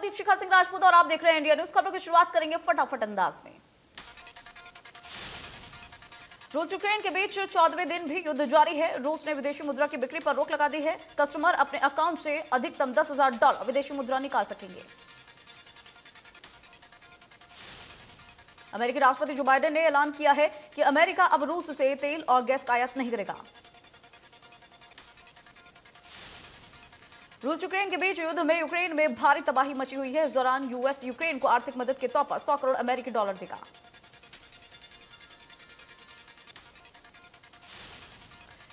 दीपशिखा सिंह राजपूत और आप देख रहे हैं इंडिया न्यूज। खबरों की शुरुआत करेंगे फटाफट अंदाज में। रूस यूक्रेन के बीच 14वें दिन भी युद्ध जारी है। रूस ने विदेशी मुद्रा की बिक्री पर रोक लगा दी है। कस्टमर अपने अकाउंट से अधिकतम $10,000 विदेशी मुद्रा निकाल सकेंगे। अमेरिकी राष्ट्रपति जो बाइडेन ने ऐलान किया है कि अमेरिका अब रूस से तेल और गैस का आयात नहीं करेगा। रूस यूक्रेन के बीच युद्ध में यूक्रेन में भारी तबाही मची हुई है। इस दौरान यूएस यूक्रेन को आर्थिक मदद के तौर पर 100 करोड़ अमेरिकी डॉलर देगा।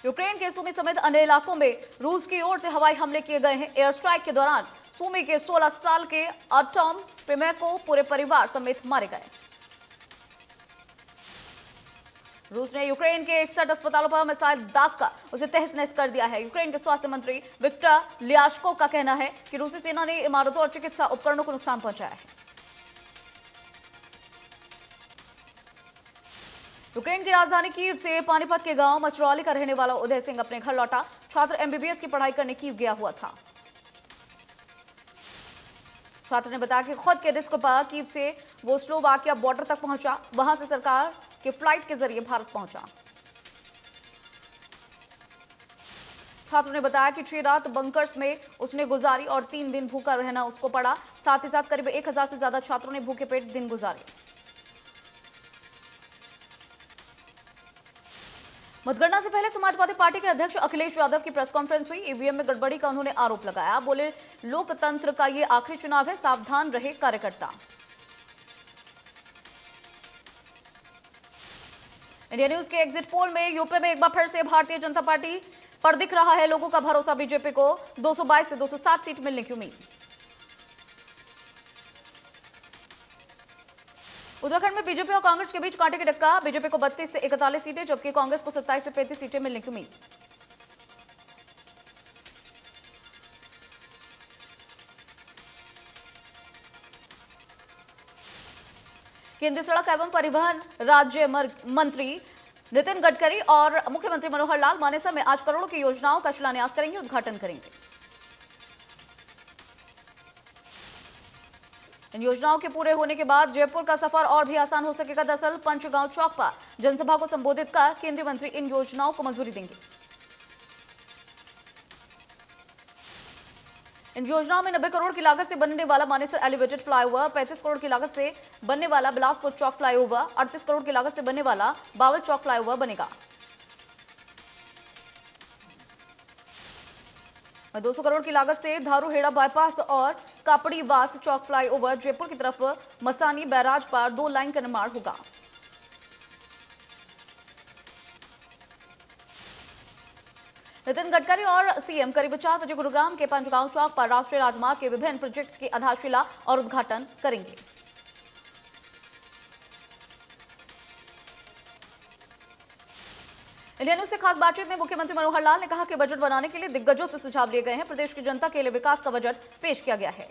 यूक्रेन के सूमी समेत अन्य इलाकों में रूस की ओर से हवाई हमले किए गए हैं। एयर स्ट्राइक के दौरान सूमी के 16 साल के आर्टम पिमेको पूरे परिवार समेत मारे गए। रूस ने यूक्रेन के 61 अस्पतालों पर मिसाइल दागकर उसे तहस नहस कर दिया है। यूक्रेन के स्वास्थ्य मंत्री विक्टर लियाशको का कहना है कि रूसी सेना ने इमारतों और चिकित्सा उपकरणों को नुकसान पहुंचाया है। यूक्रेन की राजधानी कीव से पानीपत के गांव मचरौली का रहने वाला उदय सिंह अपने घर लौटा। छात्र एमबीबीएस की पढ़ाई करने कीव गया हुआ था। छात्र ने बताया कि खुद के रिस्क पर कीव से वो स्लोवाकिया बॉर्डर तक पहुंचा। वहां से सरकार के फ्लाइट के जरिए भारत पहुंचा। छात्र ने बताया कि 6 रात बंकर्स में उसने गुजारी और 3 दिन भूखा रहना उसको पड़ा। साथ ही साथ करीब 1000 से ज्यादा छात्रों ने भूखे पेट दिन गुजारे। मतगणना से पहले समाजवादी पार्टी के अध्यक्ष अखिलेश यादव की प्रेस कॉन्फ्रेंस हुई। ईवीएम में गड़बड़ी का उन्होंने आरोप लगाया। बोले, लोकतंत्र का ये आखिरी चुनाव है, सावधान रहे कार्यकर्ता। इंडिया न्यूज के एग्जिट पोल में यूपी में एक बार फिर से भारतीय जनता पार्टी पर दिख रहा है लोगों का भरोसा। बीजेपी को 222 से 207 सीट मिलने की उम्मीद। उत्तराखंड में बीजेपी और कांग्रेस के बीच कांटे की टक्कर। बीजेपी को 32 से 41 सीटें जबकि कांग्रेस को 27 से 35 सीटें मिलने की उम्मीद। केंद्रीय सड़क एवं परिवहन राज्य मंत्री नितिन गडकरी और मुख्यमंत्री मनोहर लाल मानेसर में आज करोड़ों की योजनाओं का शिलान्यास करेंगे, उद्घाटन करेंगे। इन योजनाओं के पूरे होने के बाद जयपुर का सफर और भी आसान हो सकेगा। दरअसल पंचगांव चौक पर जनसभा को संबोधित कर केंद्रीय मंत्री इन योजनाओं को मंजूरी देंगे। इन योजनाओं में 90 करोड़ की लागत से बनने वाला मानेसर एलिवेटेड फ्लाईओवर, 35 करोड़ की लागत से बनने वाला बिलासपुर चौक फ्लाईओवर, 38 करोड़ की लागत से बनने वाला बावल चौक फ्लाईओवर बनेगा। 200 करोड़ की लागत से धारूहेड़ा बाईपास और कापड़ीवास चौक फ्लाईओवर, जयपुर की तरफ मसानी बैराज पर 2 लाइन का निर्माण होगा। नितिन गडकरी और सीएम करीब 4 बजे गुरुग्राम के पंचगांव चौक पर राष्ट्रीय राजमार्ग के विभिन्न प्रोजेक्ट्स की आधारशिला और उद्घाटन करेंगे। इंडिया न्यूज से खास बातचीत में मुख्यमंत्री मनोहर लाल ने कहा कि बजट बनाने के लिए दिग्गजों से सुझाव लिए गए हैं। प्रदेश की जनता के लिए विकास का बजट पेश किया गया है।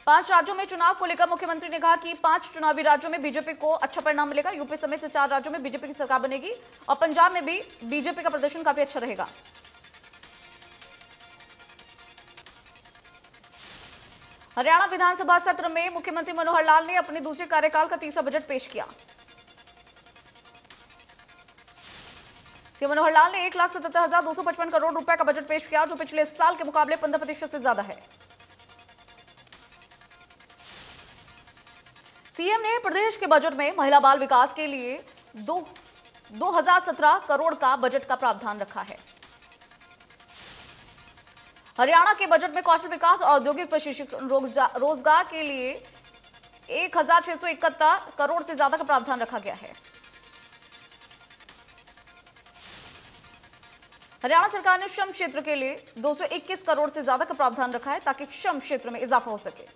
5 राज्यों में चुनाव को लेकर मुख्यमंत्री ने कहा कि 5 चुनावी राज्यों में बीजेपी को अच्छा परिणाम मिलेगा। यूपी समेत 4 राज्यों में बीजेपी की सरकार बनेगी और पंजाब में भी बीजेपी का प्रदर्शन काफी अच्छा रहेगा। हरियाणा विधानसभा सत्र में मुख्यमंत्री मनोहर लाल ने अपने दूसरे कार्यकाल का तीसरा बजट पेश किया। सीएम मनोहर लाल ने 1,77,255 करोड़ रुपए का बजट पेश किया, जो पिछले साल के मुकाबले 15% से ज्यादा है। सीएम ने प्रदेश के बजट में महिला बाल विकास के लिए 2017 करोड़ का बजट का प्रावधान रखा है। हरियाणा के बजट में कौशल विकास और औद्योगिक प्रशिक्षण रोजगार के लिए 1,671 करोड़ से ज्यादा का प्रावधान रखा गया है। हरियाणा सरकार ने श्रम क्षेत्र के लिए 221 करोड़ से ज्यादा का प्रावधान रखा है ताकि श्रम क्षेत्र में इजाफा हो सके।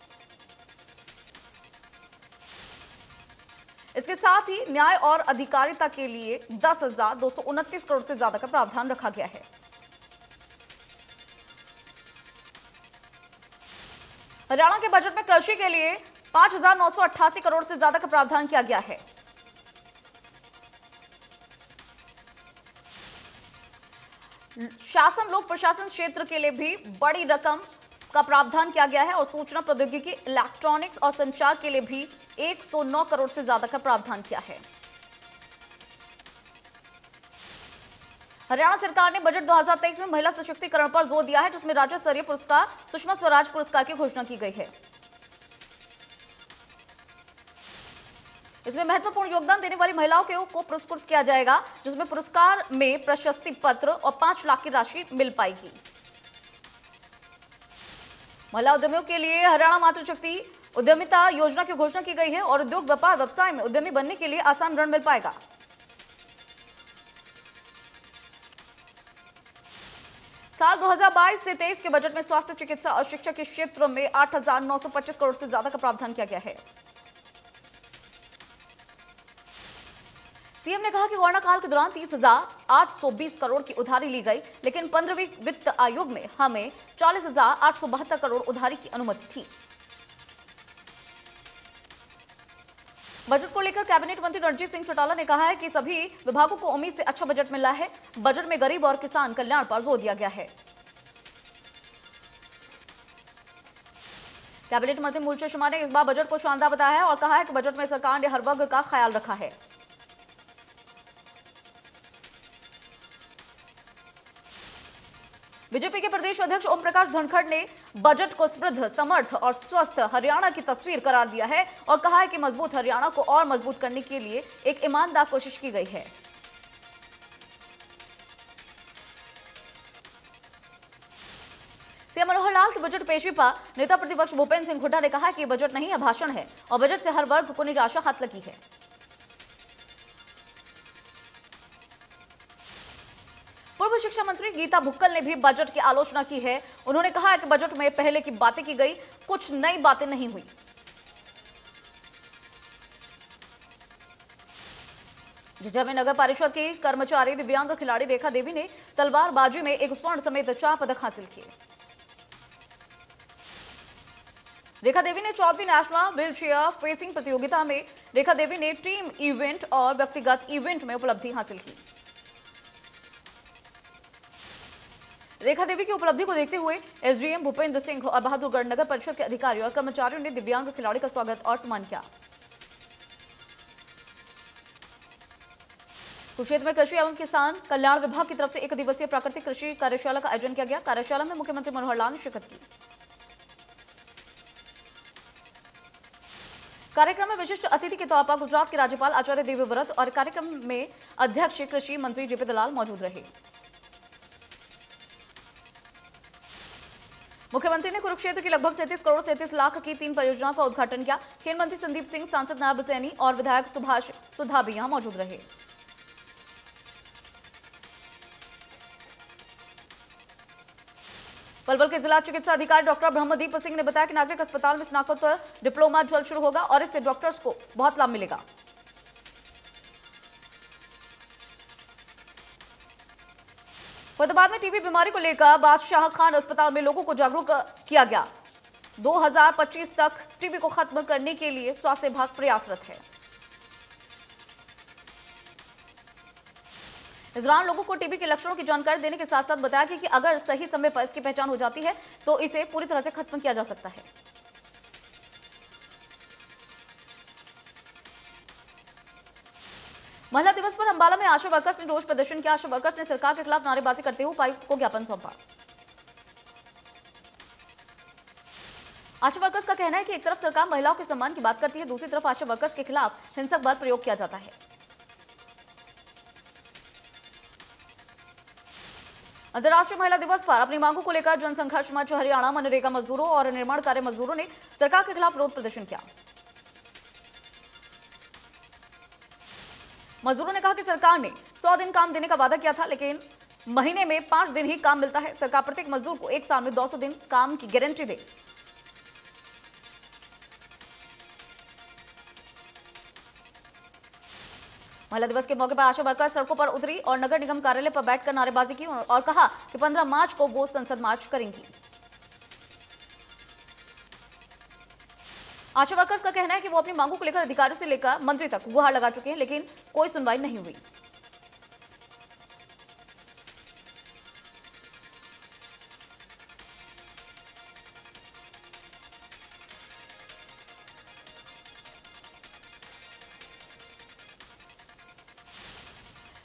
इसके साथ ही न्याय और अधिकारिता के लिए 10,229 करोड़ से ज्यादा का प्रावधान रखा गया है। हरियाणा के बजट में कृषि के लिए 5,988 करोड़ से ज्यादा का प्रावधान किया गया है। शासन लोक प्रशासन क्षेत्र के लिए भी बड़ी रकम का प्रावधान किया गया है और सूचना प्रौद्योगिकी, इलेक्ट्रॉनिक्स और संचार के लिए भी 109 करोड़ से ज्यादा का प्रावधान किया है। हरियाणा सरकार ने बजट 2023 में महिला सशक्तिकरण पर जोर दिया है, जिसमें राज्य स्तरीय पुरस्कार सुषमा स्वराज पुरस्कार की घोषणा की गई है। इसमें महत्वपूर्ण योगदान देने वाली महिलाओं को पुरस्कृत किया जाएगा, जिसमें पुरस्कार में प्रशस्ति पत्र और 5 लाख की राशि मिल पाएगी। महिला उद्यमियों के लिए हरियाणा मातृशक्ति उद्यमिता योजना की घोषणा की गई है और उद्योग व्यापार व्यवसाय में उद्यमी बनने के लिए आसान ऋण मिल पाएगा। साल 2022 से 23 के बजट में स्वास्थ्य, चिकित्सा और शिक्षा के क्षेत्र में 8,925 करोड़ से ज्यादा का प्रावधान किया गया है। सीएम ने कहा कि कोरोना काल के दौरान 30,820 करोड़ की उधारी ली गई, लेकिन 15वीं वित्त आयोग में हमें 40,872 करोड़ उधारी की अनुमति थी। बजट को लेकर कैबिनेट मंत्री रणजीत सिंह चौटाला ने कहा है कि सभी विभागों को उम्मीद से अच्छा बजट मिला है। बजट में गरीब और किसान कल्याण पर जोर दिया गया है। कैबिनेट मंत्री मूलचंद शर्मा ने इस बार बजट को शानदार बताया है और कहा है कि बजट में सरकार ने हर वर्ग का ख्याल रखा है। बीजेपी के प्रदेश अध्यक्ष ओम प्रकाश धनखड़ ने बजट को समृद्ध, समर्थ और स्वस्थ हरियाणा की तस्वीर करार दिया है और कहा है कि मजबूत हरियाणा को और मजबूत करने के लिए एक ईमानदार कोशिश की गई है। सीएम मनोहर लाल के बजट पेशी पर नेता प्रतिपक्ष भूपेंद्र सिंह हुड्डा ने कहा कि बजट नहीं है, भाषण है और बजट से हर वर्ग को निराशा हाथ लगी है। पूर्व शिक्षा मंत्री गीता भुक्कल ने भी बजट की आलोचना की है। उन्होंने कहा है कि बजट में पहले की बातें की गई, कुछ नई बातें नहीं हुई। झिझिया में नगर परिषद की कर्मचारी दिव्यांग खिलाड़ी रेखा देवी ने तलवारबाजी में एक स्वर्ण समेत 4 पदक हासिल किए। रेखा देवी ने 14वीं नेशनल व्हीलचेयर फेसिंग प्रतियोगिता में रेखा देवी ने टीम इवेंट और व्यक्तिगत इवेंट में उपलब्धि हासिल की। रेखा देवी की उपलब्धि को देखते हुए एसडीएम भूपेंद्र सिंह और बहादुरगढ़ नगर परिषद के अधिकारियों और कर्मचारियों ने दिव्यांग खिलाड़ी का स्वागत और सम्मान किया। कुरुक्षेत्र में कृषि एवं किसान कल्याण विभाग की तरफ से 1 दिवसीय प्राकृतिक कृषि कार्यशाला का आयोजन किया गया। कार्यशाला में मुख्यमंत्री मनोहर लाल ने शिरकत की। कार्यक्रम में विशिष्ट अतिथि के तौर पर गुजरात के राज्यपाल आचार्य देवव्रत और कार्यक्रम में अध्यक्ष कृषि मंत्री जेपी दलाल मौजूद रहे। मुख्यमंत्री ने कुरुक्षेत्र की लगभग 37 करोड़ 37 लाख की 3 परियोजनाओं का उद्घाटन किया। खेल मंत्री संदीप सिंह, सांसद नायब सैनी और विधायक सुभाष सुधा भी यहां मौजूद रहे। पलवल के जिला चिकित्सा अधिकारी डॉक्टर ब्रह्मदीप सिंह ने बताया कि नागरिक अस्पताल में स्नातकोत्तर डिप्लोमा जल्द शुरू होगा और इससे डॉक्टर्स को बहुत लाभ मिलेगा। फरीदाबाद में टीबी बीमारी को लेकर बादशाह खान अस्पताल में लोगों को जागरूक किया गया। 2025 तक टीबी को खत्म करने के लिए स्वास्थ्य विभाग प्रयासरत है। इस दौरान लोगों को टीबी के लक्षणों की जानकारी देने के साथ साथ बताया कि अगर सही समय पर इसकी पहचान हो जाती है तो इसे पूरी तरह से खत्म किया जा सकता है। महिला दिवस पर अंबाला में आशा वर्कर्स ने रोष प्रदर्शन किया। आशा वर्कर्स ने सरकार के खिलाफ नारेबाजी करते हुए उपायुक्त को ज्ञापन सौंपा। आशा वर्कर्स का कहना है कि एक तरफ सरकार महिलाओं के सम्मान की बात करती है, दूसरी तरफ आशा वर्कर्स के खिलाफ हिंसक बल प्रयोग किया जाता है। अंतर्राष्ट्रीय महिला दिवस पर अपनी मांगों को लेकर जनसंघर्ष मंच हरियाणा मनरेगा मजदूरों और निर्माण कार्य मजदूरों ने सरकार के खिलाफ विरोध प्रदर्शन किया। मजदूरों ने कहा कि सरकार ने 100 दिन काम देने का वादा किया था, लेकिन महीने में 5 दिन ही काम मिलता है। सरकार प्रत्येक मजदूर को 1 साल में 200 दिन काम की गारंटी दे। महिला दिवस के मौके पर आशा वर्कर सड़कों पर उतरी और नगर निगम कार्यालय पर बैठकर नारेबाजी की और कहा कि 15 मार्च को वो संसद मार्च करेंगी। आशा वर्कर्स का कहना है कि वो अपनी मांगों को लेकर अधिकारियों से लेकर मंत्री तक गुहार लगा चुके हैं, लेकिन कोई सुनवाई नहीं हुई।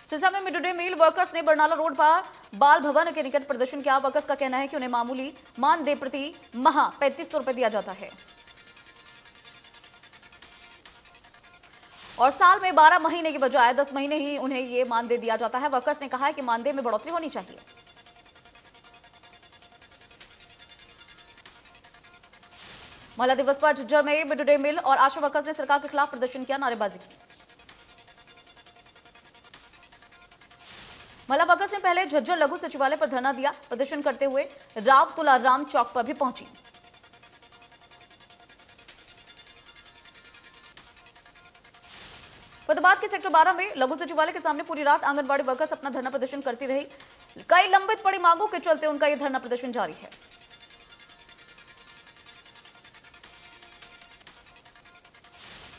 सिरसा में मिड डे मील वर्कर्स ने बरनाला रोड पर बाल भवन के निकट प्रदर्शन किया। वर्कर्स का कहना है कि उन्हें मामूली मानदेय प्रति माह 3500 रुपए दिया जाता है और साल में 12 महीने की बजाय 10 महीने ही उन्हें ये मानदेय दिया जाता है। वर्कर्स ने कहा है कि मानदेय में बढ़ोतरी होनी चाहिए। महिला दिवस पर झज्जर में मिड डे मील और आशा वर्कर्स ने सरकार के खिलाफ प्रदर्शन किया, नारेबाजी की। महिला वर्कर्स ने पहले झज्जर लघु सचिवालय पर धरना दिया। प्रदर्शन करते हुए राव तुलाराम चौक पर भी पहुंची। फरीदाबाद के सेक्टर 12 में लघु सचिवालय के सामने पूरी रात आंगनबाड़ी वर्कर्स अपना धरना प्रदर्शन करती रही। कई लंबित पड़ी मांगों के चलते उनका यह धरना प्रदर्शन जारी है।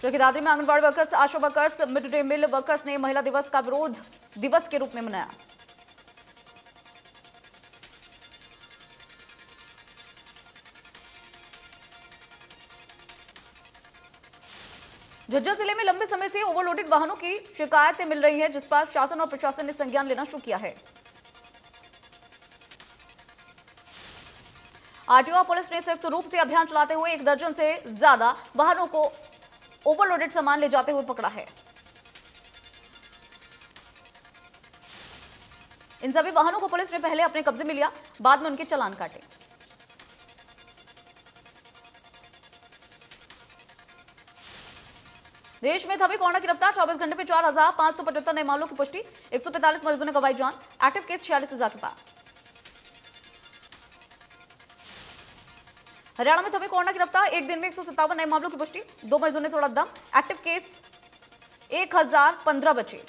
जो कि दादरी में anganwadi workers, ASHA workers, mid day meal workers ने महिला दिवस का विरोध दिवस के रूप में मनाया। झज्जर जिले में लंबे समय से ओवरलोडेड वाहनों की शिकायतें मिल रही हैं, जिस पर शासन और प्रशासन ने संज्ञान लेना शुरू किया है। आरटीओ और पुलिस ने संयुक्त रूप से अभियान चलाते हुए 1 दर्जन से ज्यादा वाहनों को ओवरलोडेड सामान ले जाते हुए पकड़ा है। इन सभी वाहनों को पुलिस ने पहले अपने कब्जे में लिया, बाद में उनके चालान काटे। देश में थमी कोरोना की रफ्तार, 24 घंटे में 4575 नए मामलों की पुष्टि, 145 मरीजों ने गंवाई जान। एक्टिव केस 46,000 के पार। हरियाणा में थमी कोरोना की रफ्तार, एक दिन में 157 नए मामलों की पुष्टि, 2 मरीजों ने तोड़ा दम। एक्टिव केस 1015 बचे।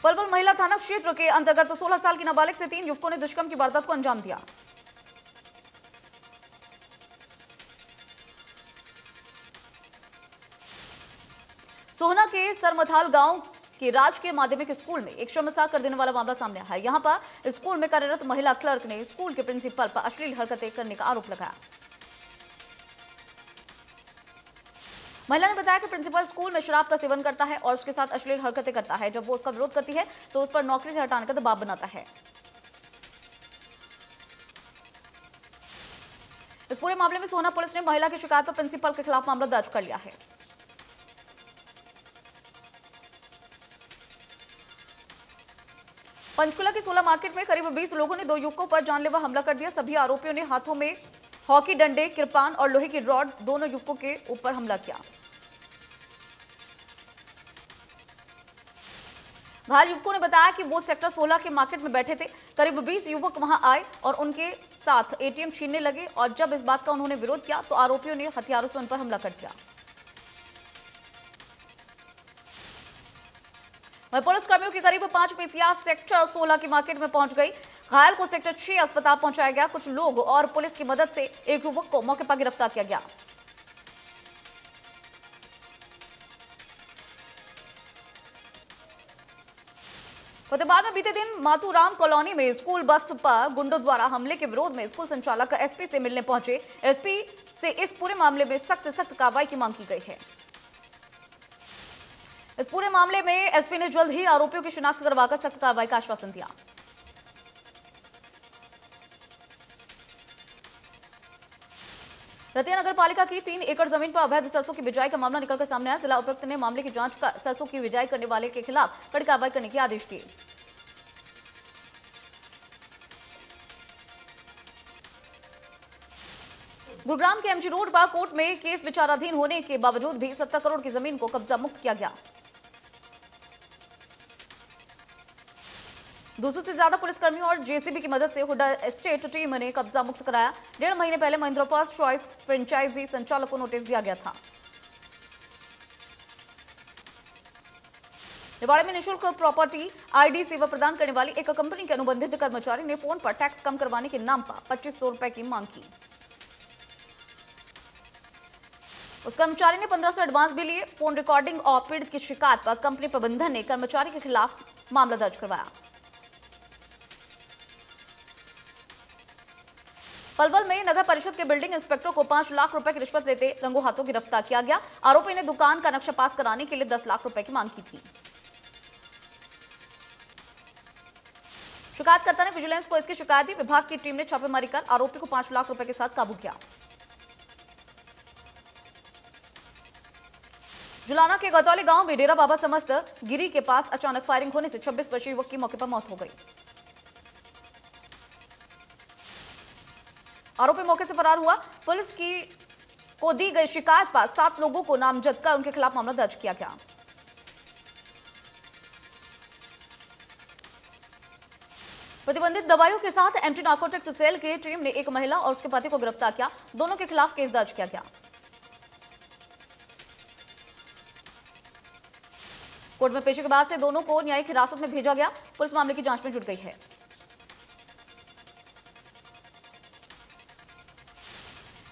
पलवल महिला थाना क्षेत्र के अंतर्गत 16 साल की नाबालिग से 3 युवकों ने दुष्कर्म की वारदात को अंजाम दिया। सोहना के सरमथाल गांव के राजकीय माध्यमिक स्कूल में एक शर्मसार कर देने वाला मामला सामने आया है। यहां पर स्कूल में कार्यरत महिला क्लर्क ने स्कूल के प्रिंसिपल पर अश्लील हरकतें करने का आरोप लगाया। महिला ने बताया कि प्रिंसिपल स्कूल में शराब का सेवन करता है और उसके साथ अश्लील हरकतें करता है। जब वो उसका विरोध करती है तो उस पर नौकरी से हटाने का दबाव बनाता है। इस पूरे मामले में सोहना पुलिस ने महिला की शिकायत पर प्रिंसिपल के खिलाफ मामला दर्ज कर लिया है। पंचकुला की 16 मार्केट में करीब 20 लोगों ने 2 युवकों पर जानलेवा हमला कर दिया। सभी आरोपियों ने हाथों में हॉकी डंडे, कृपान और लोहे की रॉड दोनों युवकों के ऊपर हमला किया। घायल युवकों ने बताया कि वो सेक्टर 16 के मार्केट में बैठे थे। करीब 20 युवक वहां आए और उनके साथ एटीएम छीनने लगे और जब इस बात का उन्होंने विरोध किया तो आरोपियों ने हथियारों से उन पर हमला कर दिया। वहीं पुलिसकर्मियों की करीब 5 पीसीआर सेक्टर 16 की मार्केट में पहुंच गई। घायल को सेक्टर 6 अस्पताल पहुंचाया गया। कुछ लोग और पुलिस की मदद से एक युवक को मौके पर गिरफ्तार किया गया। फतेहाबाद में बीते दिन माथुराम कॉलोनी में स्कूल बस पर गुंडों द्वारा हमले के विरोध में स्कूल संचालक एसपी से मिलने पहुंचे। एसपी से इस पूरे मामले में सख्त से सख्त कार्रवाई की मांग की गई है। इस पूरे मामले में एसपी ने जल्द ही आरोपियों की शिनाख्त करवाकर सख्त कार्रवाई का आश्वासन दिया। रतिया नगर पालिका की 3 एकड़ जमीन पर अवैध सरसों की बिजाई का मामला निकलकर सामने आया। जिला उपायुक्त ने मामले की जांच कर सरसों की बिजाई करने वाले के खिलाफ कड़ी कार्रवाई करने के आदेश दिए। गुरुग्राम के एमजी रोड पर कोर्ट में केस विचाराधीन होने के बावजूद भी 70 करोड़ की जमीन को कब्जा मुक्त किया गया। 200 से ज्यादा पुलिसकर्मियों और जेसीबी की मदद से हुड्डा एस्टेट टीम ने कब्जा मुक्त कराया। 1.5 महीने पहले महिंद्रा फर्स्ट चॉइस फ्रेंचाइजी संचालक को नोटिस दिया गया था। निवाड़ी में निःशुल्क प्रॉपर्टी आईडी सेवा प्रदान करने वाली एक कंपनी के अनुबंधित कर्मचारी ने फोन पर टैक्स कम करवाने के नाम पर 2500 रुपए की मांग की। उस कर्मचारी ने 1500 एडवांस भी लिए। फोन रिकॉर्डिंग और पीड़ित की शिकायत पर कंपनी प्रबंधन ने कर्मचारी के खिलाफ मामला दर्ज करवाया। पलवल में नगर परिषद के बिल्डिंग इंस्पेक्टर को 5 लाख रुपए की रिश्वत लेते रंगों हाथों गिरफ्तार किया गया। आरोपी ने दुकान का नक्शा पास कराने के लिए 10 लाख रुपए की मांग की थी। शिकायतकर्ता ने विजिलेंस को इसकी शिकायत दी। विभाग की टीम ने छापेमारी कर आरोपी को 5 लाख रुपए के साथ काबू किया। जुलाना के गतौली गांव में डेरा बाबा समस्त गिरी के पास अचानक फायरिंग होने से 26 वर्षीय युवक की मौके पर मौत हो गई। आरोपी मौके से फरार हुआ। पुलिस को दी गई शिकायत पर 7 लोगों को नामजद कर उनके खिलाफ मामला दर्ज किया गया। प्रतिबंधित दवाइयों के साथ एंटी नार्कोटिक्स सेल की टीम ने एक महिला और उसके पति को गिरफ्तार किया। दोनों के खिलाफ केस दर्ज किया गया। कोर्ट में पेशी के बाद से दोनों को न्यायिक हिरासत में भेजा गया। पुलिस मामले की जांच में जुट गई है।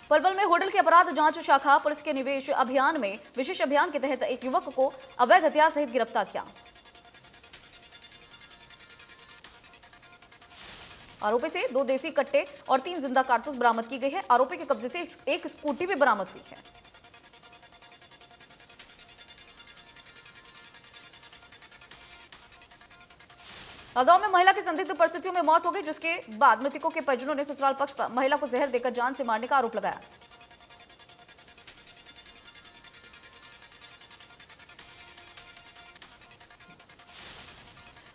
पलवल में होटल की अपराध जांच शाखा पुलिस के निवेश अभियान में विशेष अभियान के तहत एक युवक को अवैध हथियार सहित गिरफ्तार किया। आरोपी से 2 देसी कट्टे और 3 जिंदा कारतूस बरामद की गई है। आरोपी के कब्जे से एक स्कूटी भी बरामद हुई है। हरदौर में महिला की संदिग्ध परिस्थितियों में मौत हो गई, जिसके बाद मृतकों के परिजनों ने ससुराल पक्ष पर महिला को जहर देकर जान से मारने का आरोप लगाया।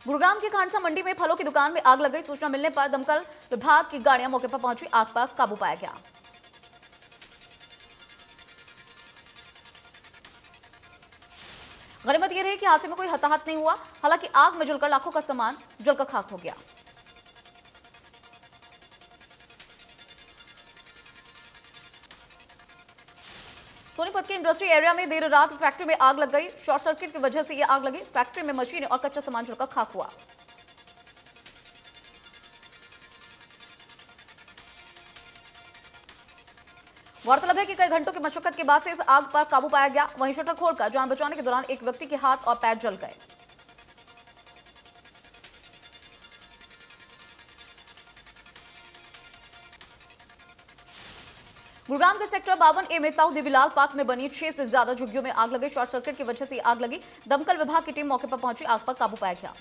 गुरुग्राम की खांडसा मंडी में फलों की दुकान में आग लग गई। सूचना मिलने पर दमकल विभाग की गाड़ियां मौके पर पहुंची। आग पर काबू पाया गया। गनीमत यह रही कि हादसे में कोई हताहत नहीं हुआ। हालांकि आग में जलकर लाखों का सामान जलकर खाक हो गया। सोनीपत के इंडस्ट्री एरिया में देर रात फैक्ट्री में आग लग गई। शॉर्ट सर्किट की वजह से यह आग लगी। फैक्ट्री में मशीनें और कच्चा सामान जलकर खाक हुआ। गौरतलब है कि कई घंटों की मशक्कत के बाद से इस आग पर काबू पाया गया। वहीं शटर खोलकर जान बचाने के दौरान एक व्यक्ति के हाथ और पैर जल गए। गुरुग्राम के सेक्टर 52A में ताऊ देवीलाल पार्क में बनी 6 से ज्यादा झुग्गियों में आग लगी। शॉर्ट सर्किट की वजह से आग लगी। दमकल विभाग की टीम मौके पर पहुंची। आग पर काबू पाया गया।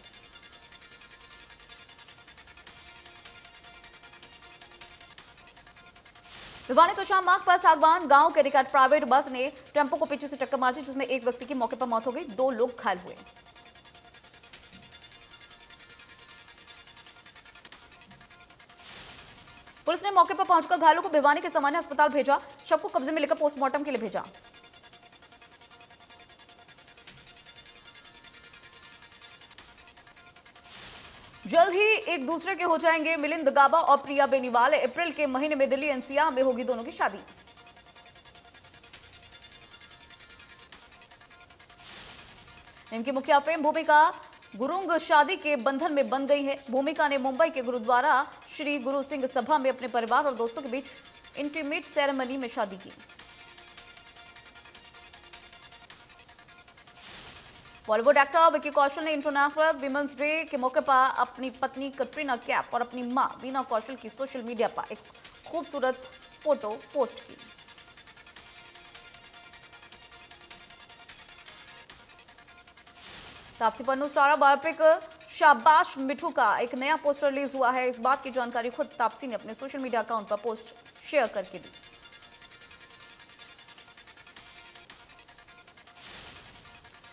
भिवानी तो शाम मार्ग पर सागवान गांव के निकट प्राइवेट बस ने टेंपो को पीछे से टक्कर मार दी, जिसमें एक व्यक्ति की मौके पर मौत हो गई। 2 लोग घायल हुए। पुलिस ने मौके पर पहुंचकर घायलों को भिवानी के सामान्य अस्पताल भेजा। शव को कब्जे में लेकर पोस्टमार्टम के लिए भेजा। जल्द ही एक दूसरे के हो जाएंगे मिलिंद गाबा और प्रिया बेनीवाल। अप्रैल के महीने में दिल्ली एनसीआर में होगी दोनों की शादी। इनकी मुखिया फेम भूमिका गुरुंग शादी के बंधन में बंध गई है। भूमिका ने मुंबई के गुरुद्वारा श्री गुरु सिंह सभा में अपने परिवार और दोस्तों के बीच इंटीमेट सेरेमनी में शादी की। बॉलीवुड एक्टर विकी कौशल ने इंटरनेशनल विमेंस डे के मौके पर अपनी पत्नी कटरीना कैफ और अपनी मां वीना कौशल की सोशल मीडिया पर एक खूबसूरत फोटो पोस्ट की। तापसी पन्नू स्टारर बायोपिक शाबाश मिठू का एक नया पोस्टर रिलीज हुआ है। इस बात की जानकारी खुद तापसी ने अपने सोशल मीडिया अकाउंट पर पोस्ट शेयर करके दी।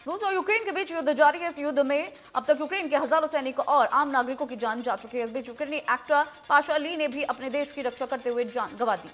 रूस और यूक्रेन के बीच युद्ध जारी है। इस युद्ध में अब तक यूक्रेन के हजारों सैनिक और आम नागरिकों की जान जा चुकी है। इस बीच यूक्रेनी एक्टर पाशा ली ने भी अपने देश की रक्षा करते हुए जान गंवा दी।